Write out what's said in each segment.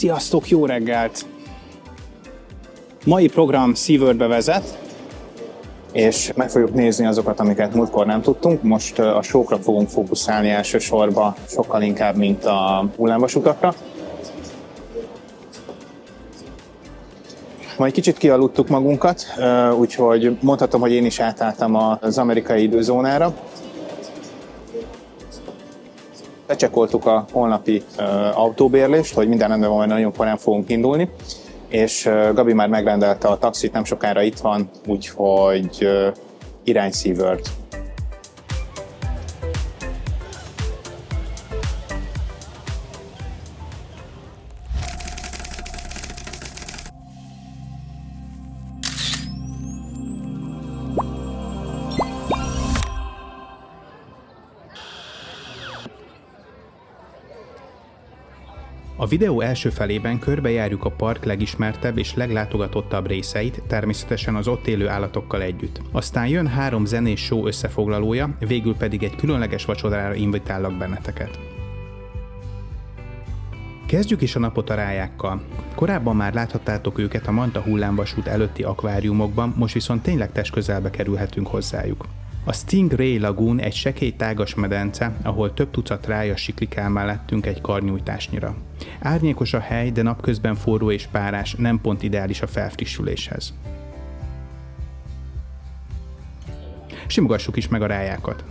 Sziasztok, jó reggelt! Mai program SeaWorld-be vezet, és meg fogjuk nézni azokat, amiket múltkor nem tudtunk. Most a show-kra fogunk fókuszálni elsősorban, sokkal inkább, mint a hullámvasutakra. Majd kicsit kialudtuk magunkat, úgyhogy mondhatom, hogy én is átálltam az amerikai időzónára. Lecsekoltuk a holnapi autóbérlést, hogy minden rendben van, nagyon korán fogunk indulni, és Gabi már megrendelte a taxit, nem sokára itt van, úgyhogy irány SeaWorld. A videó első felében körbejárjuk a park legismertebb és leglátogatottabb részeit, természetesen az ott élő állatokkal együtt. Aztán jön 3 zenés show összefoglalója, végül pedig egy különleges vacsorára invitállak benneteket. Kezdjük is a napot a rájákkal. Korábban már láthattátok őket a Manta hullámvasút előtti akváriumokban, most viszont tényleg testközelbe kerülhetünk hozzájuk. A Stingray Lagoon egy sekély tágas medence, ahol több tucat rája siklikál mellettünk egy karnyújtásnyira. Árnyékos a hely, de napközben forró és párás, nem pont ideális a felfrissüléshez. Simogassuk is meg a rájákat.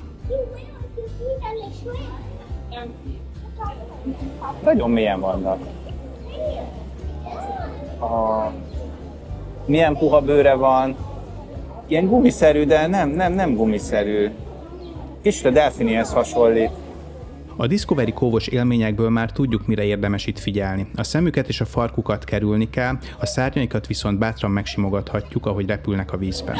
Nagyon mélyen vannak. Milyen puha bőre van. Ilyen gumiszerű, de nem gumiszerű. Kicsit a delfinihez hasonlít. A Discovery Cove-os élményekből már tudjuk, mire érdemes itt figyelni. A szemüket és a farkukat kerülni kell, a szárnyaikat viszont bátran megsimogathatjuk, ahogy repülnek a vízben.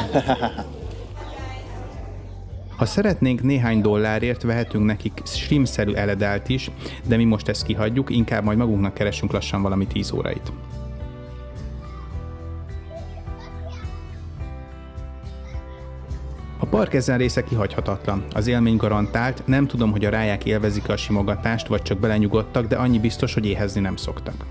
Ha szeretnénk néhány dollárért, vehetünk nekik shrimp-szerű eledelt is, de mi most ezt kihagyjuk, inkább majd magunknak keresünk lassan valami 10 órait. A park ezen része kihagyhatatlan. Az élmény garantált, nem tudom, hogy a ráják élvezik a simogatást, vagy csak belenyugodtak, de annyi biztos, hogy éhezni nem szoktak.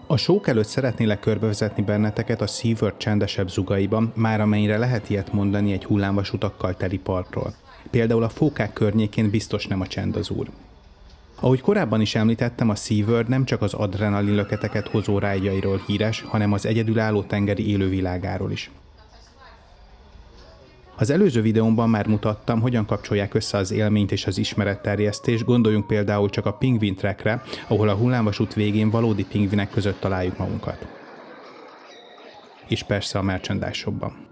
A show előtt szeretnélek körbevezetni benneteket a SeaWorld csendesebb zugaiban, már amennyire lehet ilyet mondani egy hullámvasutakkal teli parkról. Például a fókák környékén biztos nem a csend az úr. Ahogy korábban is említettem, a SeaWorld nem csak az adrenalin löketeket hozó rájairól híres, hanem az egyedülálló tengeri élővilágáról is. Az előző videómban már mutattam, hogyan kapcsolják össze az élményt és az ismeretterjesztést, gondoljunk például csak a Penguin Trackre, ahol a hullámvasút végén valódi pingvinek között találjuk magunkat. És persze a merchandise shopban.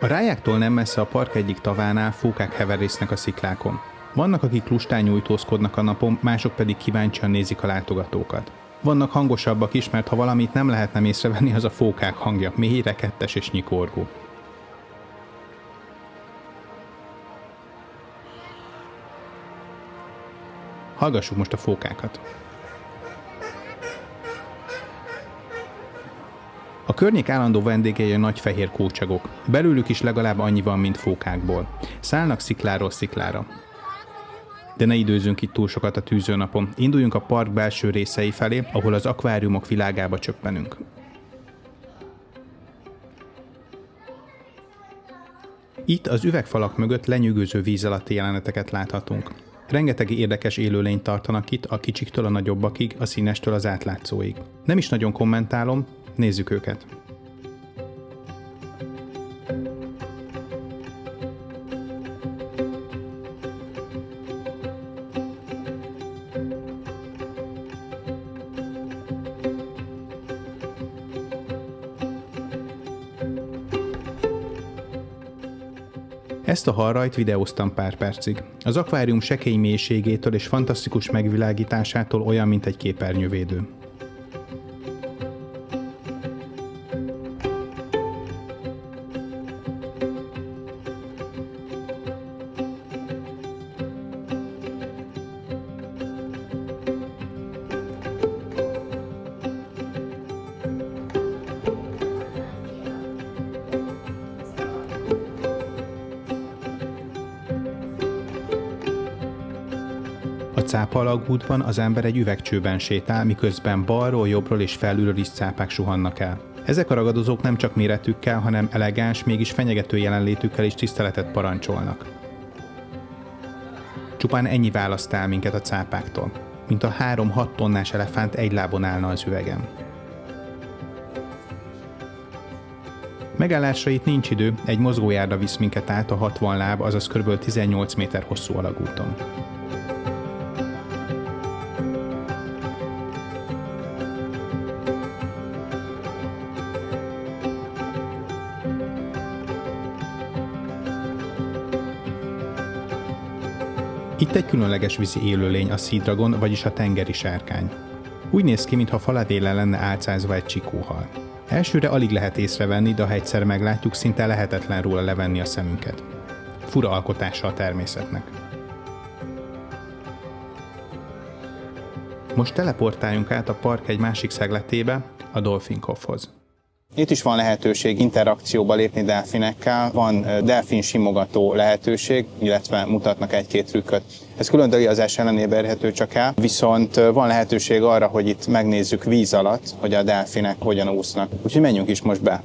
A rájáktól nem messze a park egyik tavánál fókák heverésznek a sziklákon. Vannak, akik lustán nyújtózkodnak a napon, mások pedig kíváncsian nézik a látogatókat. Vannak hangosabbak is, mert ha valamit nem lehetne észrevenni, az a fókák hangja, mély, rekettes és nyikorgó. Hallgassuk most a fókákat. A környék állandó vendégei a nagy fehér kócsagok. Belőlük is legalább annyi van, mint fókákból. Szállnak szikláról sziklára. De ne időzünk itt túl sokat a tűzőnapon. Induljunk a park belső részei felé, ahol az akváriumok világába csöppenünk. Itt az üvegfalak mögött lenyűgöző víz alatti jeleneteket láthatunk. Rengeteg érdekes élőlényt tartanak itt, a kicsiktől a nagyobbakig, a színestől az átlátszóig. Nem is nagyon kommentálom, nézzük őket. Ezt a halrajt videóztam pár percig. Az akvárium sekély mélységétől és fantasztikus megvilágításától olyan, mint egy képernyővédő. cápa alagútban az ember egy üvegcsőben sétál, miközben balról, jobbról és felülről is cápák suhannak el. Ezek a ragadozók nem csak méretükkel, hanem elegáns, mégis fenyegető jelenlétükkel is tiszteletet parancsolnak. Csupán ennyi választ el minket a cápáktól, mint a 3-6 tonnás elefánt egy lábon állna az üvegen. Megállásra itt nincs idő, egy mozgójárda visz minket át a 60 láb, azaz kb. 18 méter hosszú alagúton. Itt egy különleges vízi élőlény, a Sea Dragon, vagyis a tengeri sárkány. Úgy néz ki, mintha faladélen lenne álcázva egy csikóhal. Elsőre alig lehet észrevenni, de ha egyszer meglátjuk, szinte lehetetlen róla levenni a szemünket. Fura alkotása a természetnek. Most teleportáljunk át a park egy másik szegletébe, a Dolphin Cove-hoz. Itt is van lehetőség interakcióba lépni delfinekkel, van delfin simogató lehetőség, illetve mutatnak egy-két trükköt. Ez külön díjazás ellenében érhető csak el, viszont van lehetőség arra, hogy itt megnézzük víz alatt, hogy a delfinek hogyan úsznak. Úgyhogy menjünk is most be.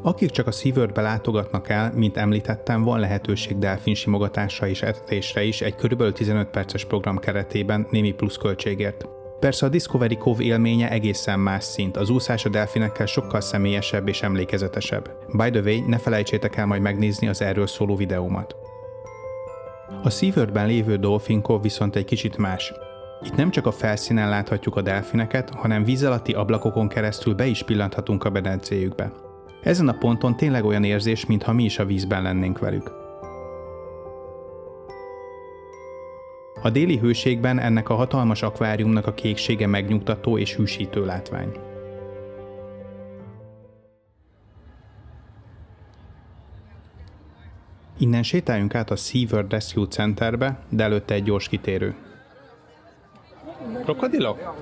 Akik csak a SeaWorld-be látogatnak el, mint említettem, van lehetőség delfin simogatásra és etetésre is egy kb. 15 perces program keretében némi pluszköltségért. Persze a Discovery Cove élménye egészen más szint, az úszás a delfinekkel sokkal személyesebb és emlékezetesebb. By the way, ne felejtsétek el majd megnézni az erről szóló videómat. A SeaWorld-ben lévő Dolphin Cove viszont egy kicsit más. Itt nem csak a felszínen láthatjuk a delfineket, hanem víz alatti ablakokon keresztül be is pillanthatunk a medencéjükbe. Ezen a ponton tényleg olyan érzés, mintha mi is a vízben lennénk velük. A déli hőségben ennek a hatalmas akváriumnak a kéksége megnyugtató és hűsítő látvány. Innen sétáljunk át a SeaWorld Rescue Centerbe, de előtte egy gyors kitérő. Krokodilok?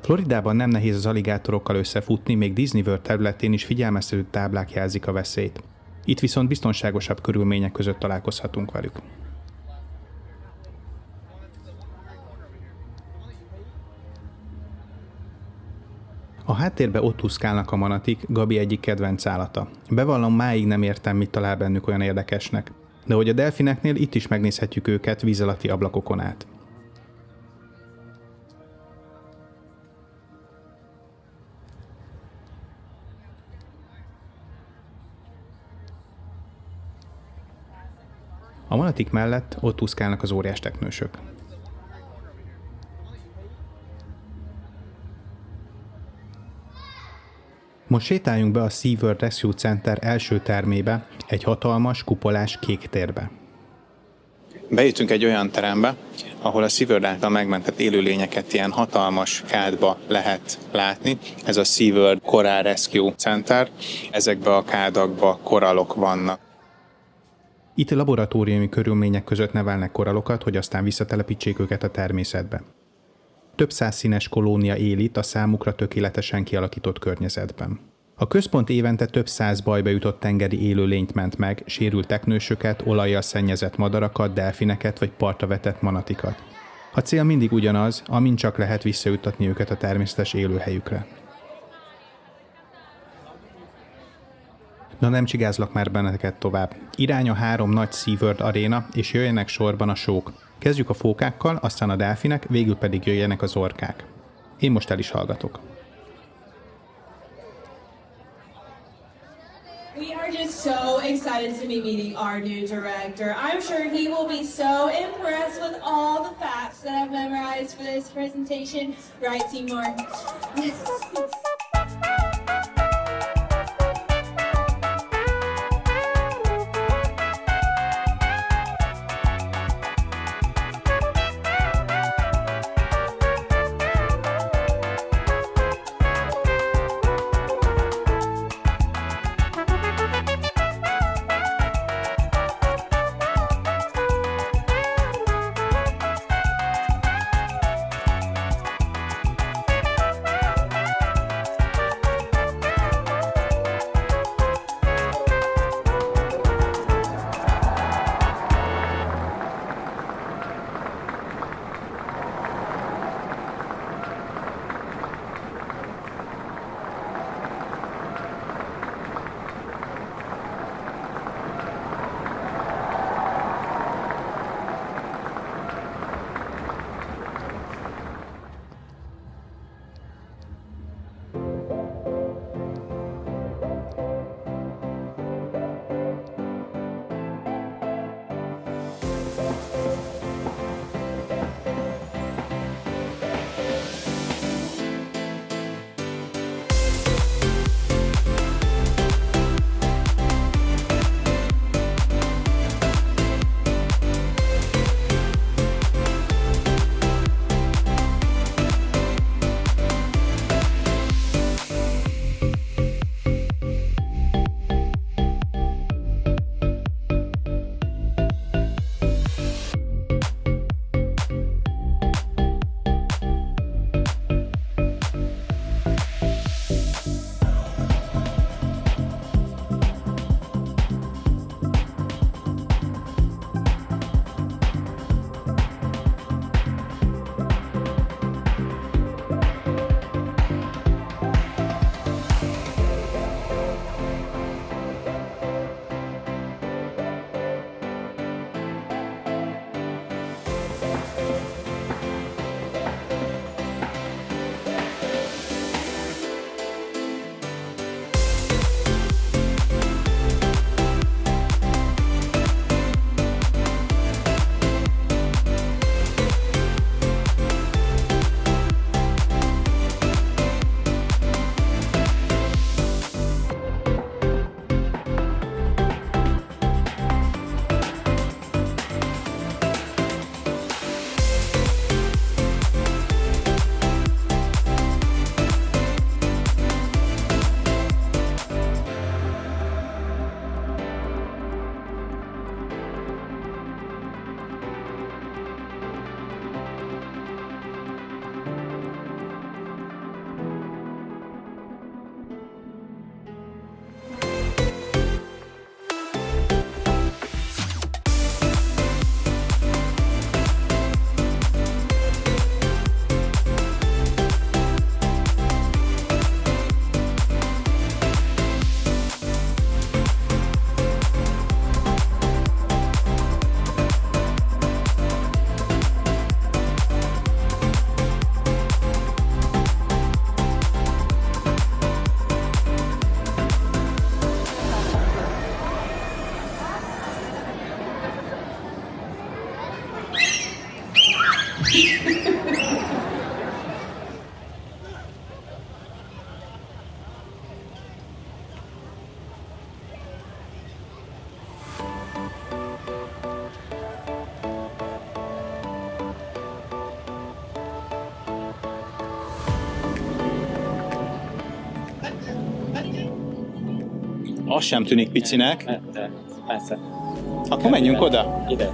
Floridában nem nehéz az aligátorokkal összefutni, még Disney World területén is figyelmeztető táblák jelzik a veszélyt. Itt viszont biztonságosabb körülmények között találkozhatunk velük. A háttérbe ott úszkálnak a manatik, Gabi egyik kedvenc állata. Bevallom, máig nem értem, mit talál bennük olyan érdekesnek. De hogy a delfineknél, itt is megnézhetjük őket víz alatti ablakokon át. A manatik mellett ott úszkálnak az óriás teknősök. Most sétáljunk be a SeaWorld Rescue Center első termébe, egy hatalmas, kupolás kék térbe. Bejutunk egy olyan terembe, ahol a SeaWorld által megmentett élőlényeket ilyen hatalmas kádba lehet látni. Ez a SeaWorld Coral Rescue Center. Ezekben a kádakban korallok vannak. Itt laboratóriumi körülmények között nevelnek korallokat, hogy aztán visszatelepítsék őket a természetbe. Több száz színes kolónia él itt a számukra tökéletesen kialakított környezetben. A központ évente több száz bajba jutott tengeri élőlényt ment meg, sérült teknősöket, olajjal szennyezett madarakat, delfineket vagy partra vetett manatikat. A cél mindig ugyanaz, amint csak lehet visszajuttatni őket a természetes élőhelyükre. Na nem csigázlak már benneteket tovább. Irány a 3 nagy SeaWorld aréna, és jöjjenek sorban a sók. Kezdjük a fókákkal, aztán a delfinek, végül pedig jöjjenek az orkák. Én most el is hallgatok. We are just so excited to be meeting our new director. I'm sure he will be so impressed with all the facts that I've memorized for this presentation. Right, Seymour? Az sem tűnik picinek. De, persze. Akkor menjünk oda. Ide.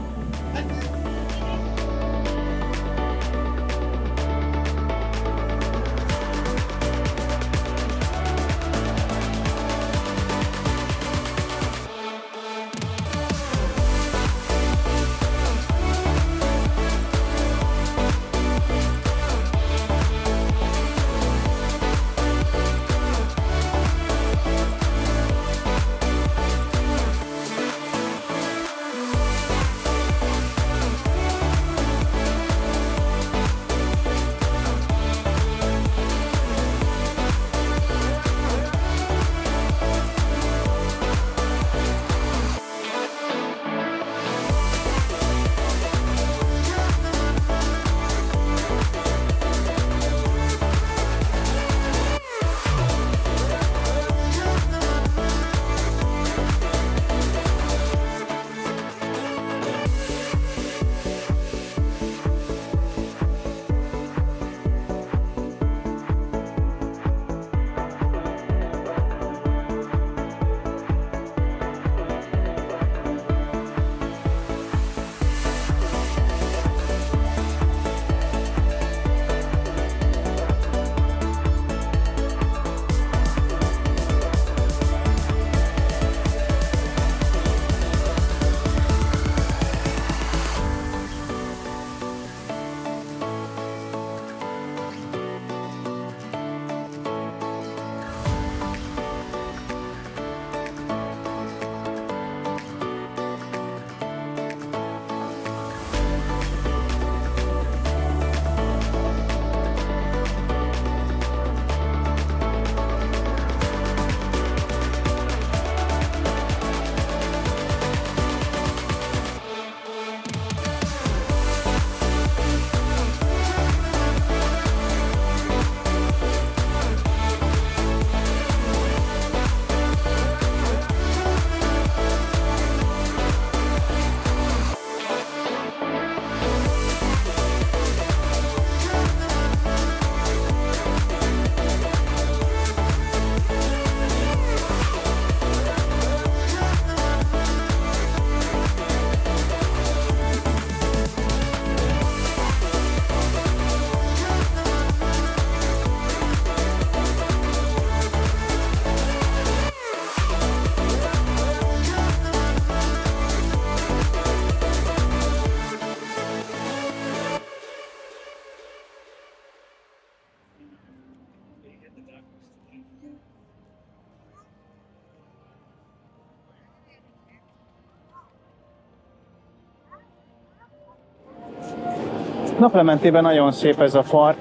Naplementében nagyon szép ez a park,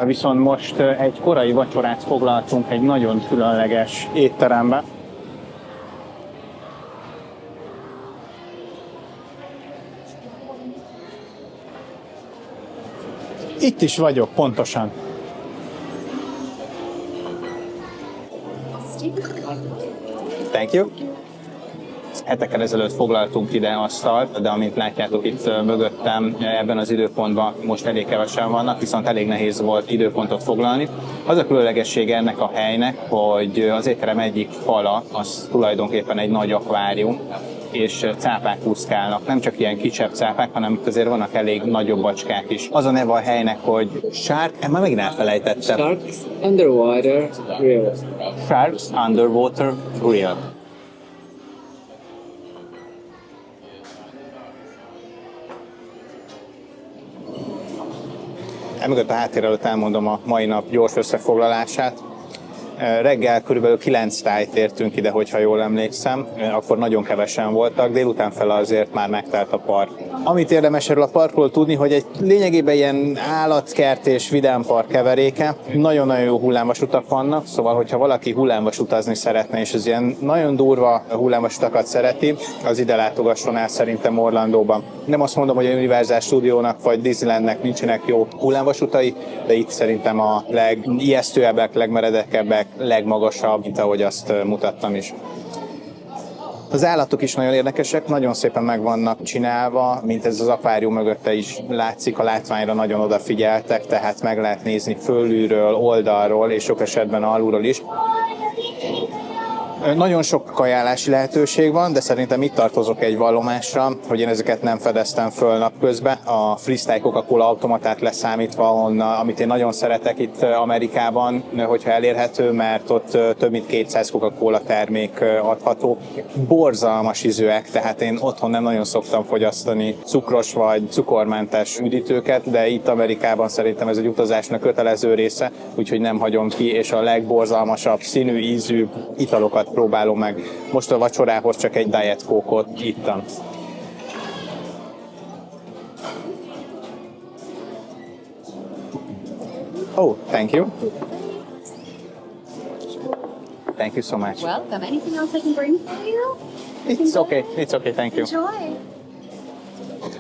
viszont most egy korai vacsorát foglaltunk egy nagyon különleges étterembe. Itt is vagyok, pontosan. Thank you. Hetekkel ezelőtt foglaltunk ide asztalt, de amint látjátok itt mögöttem, ebben az időpontban most elég kevesen vannak, viszont elég nehéz volt időpontot foglalni. Az a különlegessége ennek a helynek, hogy az étterem egyik fala, az tulajdonképpen egy nagy akvárium, és cápák úszkálnak. Nem csak ilyen kisebb cápák, hanem azért vannak elég nagyobb bacskák is. Az a neve a helynek, hogy Shark, már megint elfelejtettem. Sharks Underwater Grill. Sharks Underwater Grill. Emögött a háttér előtt elmondom a mai nap gyors összefoglalását. Reggel körülbelül 9 tájt értünk ide, hogyha jól emlékszem, akkor nagyon kevesen voltak, délután fele azért már megtelt a park. Amit érdemes erről a parkról tudni, hogy egy lényegében ilyen állatkert és vidámpark keveréke, nagyon-nagyon jó hullámvasutak vannak, szóval hogyha valaki hullámvasutazni szeretne, és az ilyen nagyon durva hullámvasutakat szereti, az ide látogasson el szerintem Orlandóban. Nem azt mondom, hogy a Universal Studiónak vagy Disneylandnek nincsenek jó hullámvasutai, de itt szerintem a legijesztőebbek, legmeredekebbek, legmagasabb, mint ahogy azt mutattam is. Az állatok is nagyon érdekesek, nagyon szépen meg vannak csinálva, mint ez az akvárium mögötte is látszik, a látványra nagyon odafigyeltek, tehát meg lehet nézni fölülről, oldalról és sok esetben alulról is. Nagyon sok kajálási lehetőség van, de szerintem itt tartozok egy vallomásra, hogy én ezeket nem fedeztem föl napközben. A Freestyle Coca-Cola automatát leszámítva, amit én nagyon szeretek itt Amerikában, hogyha elérhető, mert ott több mint 200 Coca-Cola termék adható. Borzalmas ízűek, tehát én otthon nem nagyon szoktam fogyasztani cukros vagy cukormentes üdítőket, de itt Amerikában szerintem ez egy utazásnak kötelező része, úgyhogy nem hagyom ki, és a legborzalmasabb színű, ízű italokat próbálom meg. Most a vacsorához csak egy Diet Coke-ot ittam. Oh, thank you. Thank you so much. Welcome. Anything else I can bring for you? It's okay, thank you. Enjoy.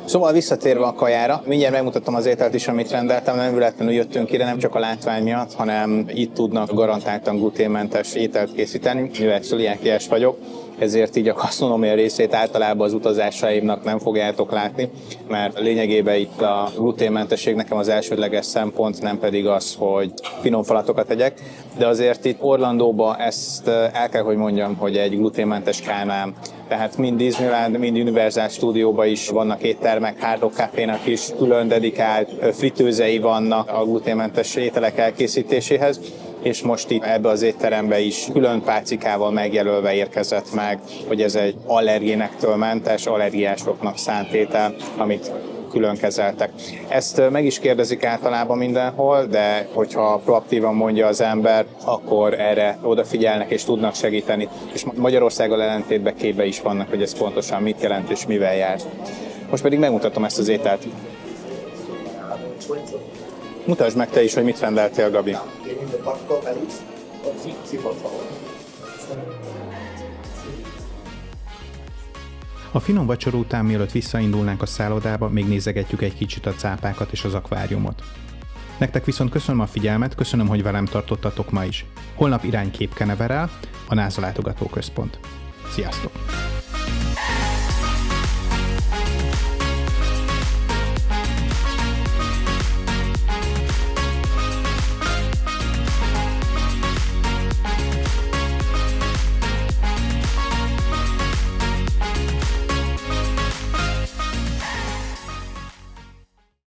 Szóval visszatérve a kajára, mindjárt megmutatom az ételt is, amit rendeltem, nem véletlenül jöttünk ide, nem csak a látvány miatt, hanem itt tudnak garantáltan gluténmentes ételt készíteni, mivel cöliákiás vagyok, ezért így a gasztronómia részét általában az utazásaimnak nem fogjátok látni, mert lényegében itt a gluténmentesség nekem az elsődleges szempont, nem pedig az, hogy finom falatokat tegyek, de azért itt Orlandóban ezt el kell, hogy mondjam, hogy egy gluténmentes kámám. Tehát mind Disneyland, mind Universal Studióban is vannak éttermek, Hard Rock Cafénak is külön dedikált fritőzei vannak a gluténmentes ételek elkészítéséhez, és most itt ebbe az étterembe is külön pácikával megjelölve érkezett meg, hogy ez egy allergénektől mentes, allergiásoknak szánt étel, amit külön kezeltek. Ezt meg is kérdezik általában mindenhol, de hogyha proaktívan mondja az ember, akkor erre odafigyelnek és tudnak segíteni. És Magyarországgal ellentétben képbe is vannak, hogy ez pontosan mit jelent és mivel jár. Most pedig megmutatom ezt az ételt. Mutasd meg te is, hogy mit rendeltél, Gabi. A finom vacsora után, mielőtt visszaindulnánk a szállodába, még nézegetjük egy kicsit a cápákat és az akváriumot. Nektek viszont köszönöm a figyelmet, köszönöm, hogy velem tartottatok ma is. Holnap irány Cape Canaveral, a NASA látogatóközpont. Sziasztok!